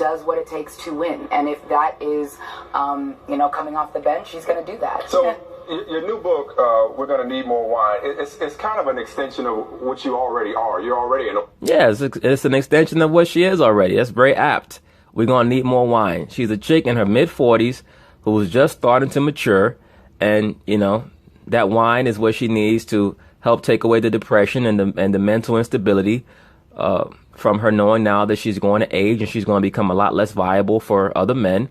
does what it takes to win. And if that is, coming off the bench, she's going to do that. So your new book, We're Going to Need More Wine, it's kind of an extension of what you already are. You're already it's an extension of what she is already. That's very apt. We're going to need more wine. She's a chick in her mid-40s who was just starting to mature. And, that wine is what she needs to help take away the depression and the mental instability from her knowing now that she's going to age and she's going to become a lot less viable for other men.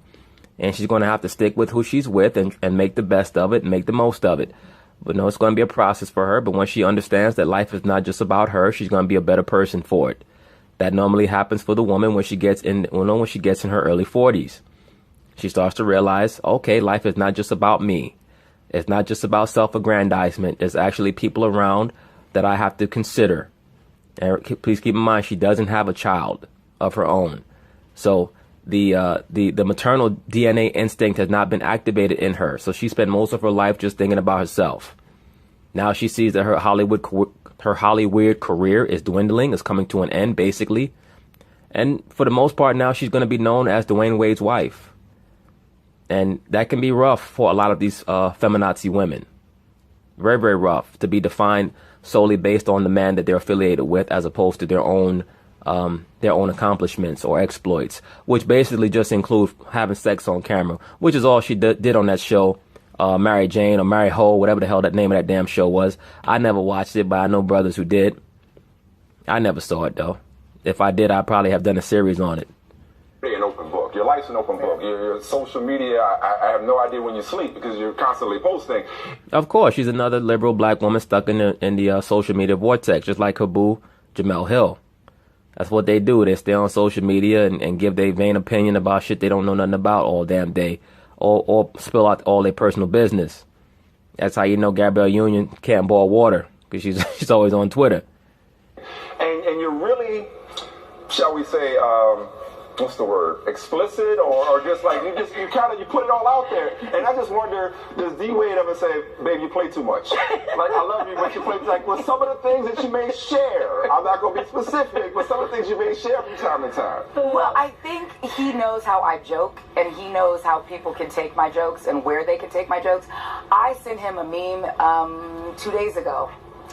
And she's going to have to stick with who she's with and make the best of it and make the most of it. But no, it's going to be a process for her. But once she understands that life is not just about her, she's going to be a better person for it. That normally happens for the woman when she gets in her early 40s. She starts to realize, okay, life is not just about me. It's not just about self-aggrandizement. There's actually people around that I have to consider. And please keep in mind, she doesn't have a child of her own. So the maternal DNA instinct has not been activated in her. So she spent most of her life just thinking about herself. Now she sees that her Hollywood career is dwindling, is coming to an end, basically. And for the most part now, she's going to be known as Dwayne Wade's wife. And that can be rough for a lot of these feminazi women. Very, very rough to be defined solely based on the man that they're affiliated with, as opposed to their own accomplishments or exploits, which basically just include having sex on camera, which is all she did on that show, Mary Jane or Mary Ho, whatever the hell that name of that damn show was. I never watched it, but I know brothers who did. I never saw it, though. If I did, I'd probably have done a series on it. An open book. Your life's an open book. Your social media, I have no idea when you sleep because you're constantly posting. Of course, she's another liberal black woman stuck in the social media vortex, just like her boo, Jamel Hill. That's what they do. They stay on social media and give their vain opinion about shit they don't know nothing about all damn day, or spill out all their personal business. That's how you know Gabrielle Union can't boil water, because she's always on Twitter. And you're really, shall we say, what's the word? Explicit, or just like you put it all out there. And I just wonder, does D Wade ever say, "Babe, you play too much"? Like, I love you, but you play like with some of the things that you may share. I'm not gonna be specific, but some of the things you may share from time to time. Well, I think he knows how I joke, and he knows how people can take my jokes and where they can take my jokes. I sent him a meme 2 days ago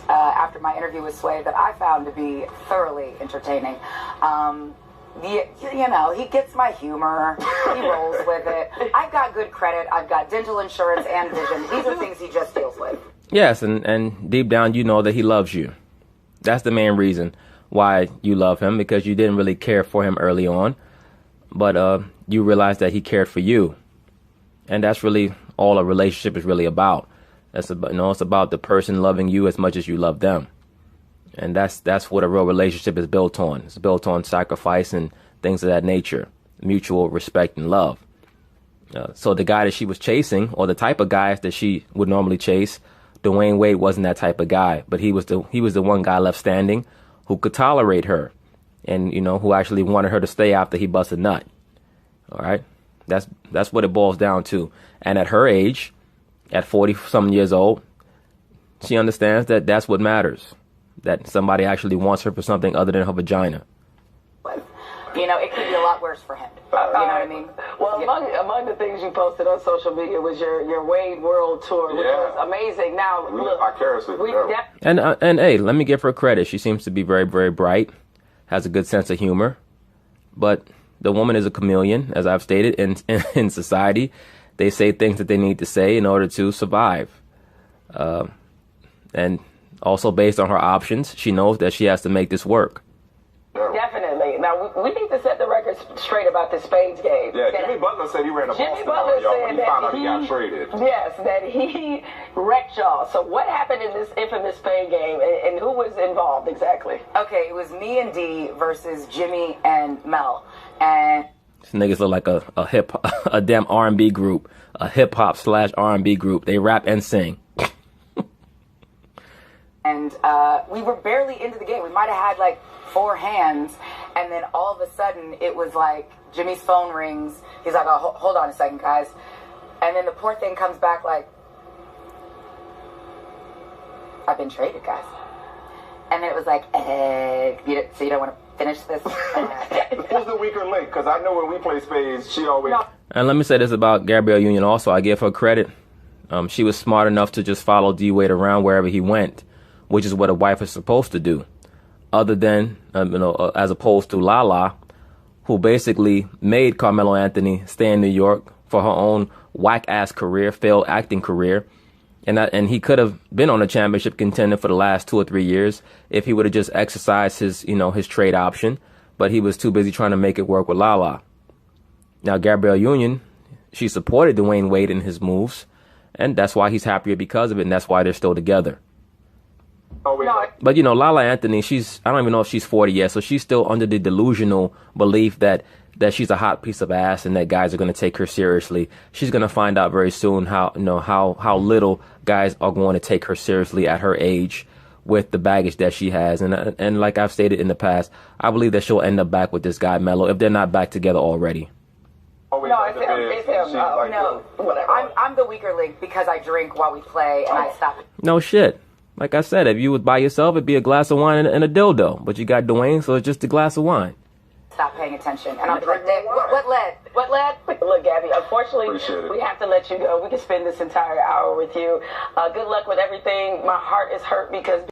after my interview with Sway that I found to be thoroughly entertaining. He gets my humor. He rolls with it. I've got good credit. I've got dental insurance and vision. These are things he just deals with. Yes, and deep down you know that he loves you. That's the main reason why you love him, because you didn't really care for him early on, but you realized that he cared for you. And that's really all a relationship is really about. It's about the person loving you as much as you love them. And that's what a real relationship is built on. It's built on sacrifice and things of that nature, mutual respect and love. So the guy that she was chasing, or the type of guys that she would normally chase, Dwayne Wade wasn't that type of guy. But he was the one guy left standing who could tolerate her, and who actually wanted her to stay after he busted a nut. All right, that's what it boils down to. And at her age, at 40-something years old, she understands that that's what matters. That somebody actually wants her for something other than her vagina. It could be a lot worse for him. You know what I mean? Well, among the things you posted on social media was your Wade World Tour, which was amazing. Now, look, and hey, let me give her credit. She seems to be very, very bright, has a good sense of humor. But the woman is a chameleon, as I've stated, in society. They say things that they need to say in order to survive. And also, based on her options, she knows that she has to make this work. Definitely. Now, we need to set the record straight about the Spades game. Yeah, Jimmy Butler said he ran a Boston on y'all when he found out he got traded. Yes, that he wrecked y'all. So what happened in this infamous Spade game, and who was involved exactly? Okay, it was me and D versus Jimmy and Mel. And these niggas look like a damn R&B group, a hip-hop / R&B group. They rap and sing. And we were barely into the game. We might have had like 4 hands, and then all of a sudden it was like Jimmy's phone rings. He's like, "Oh, hold on a second, guys." And then the poor thing comes back like, "I've been traded, guys." And then it was like, so you don't want to finish this. Who's the weaker link? Because I know when we play spades, she always... And let me say this about Gabrielle Union also. I give her credit. She was smart enough to just follow D-Wade around wherever he went, which is what a wife is supposed to do. Other than, as opposed to Lala, who basically made Carmelo Anthony stay in New York for her own whack-ass career, failed acting career. And he could have been on a championship contender for the last 2 or 3 years if he would have just exercised his, his trade option. But he was too busy trying to make it work with Lala. Now, Gabrielle Union, she supported Dwayne Wade in his moves. And that's why he's happier because of it. And that's why they're still together. But, Lala Anthony, I don't even know if she's 40 yet. So she's still under the delusional belief that she's a hot piece of ass and that guys are going to take her seriously. She's going to find out very soon how little guys are going to take her seriously at her age with the baggage that she has. And like I've stated in the past, I believe that she'll end up back with this guy, Melo, if they're not back together already. No, it's him. No, whatever. I'm the weaker link because I drink while we play and I stop. No shit. Like I said, if you was by yourself, it'd be a glass of wine and a dildo. But you got Dwayne, so it's just a glass of wine. Stop paying attention. And I'll be like, what led? What led? Look, Gabby, unfortunately, we have to let you go. We can spend this entire hour with you. Good luck with everything. My heart is hurt because...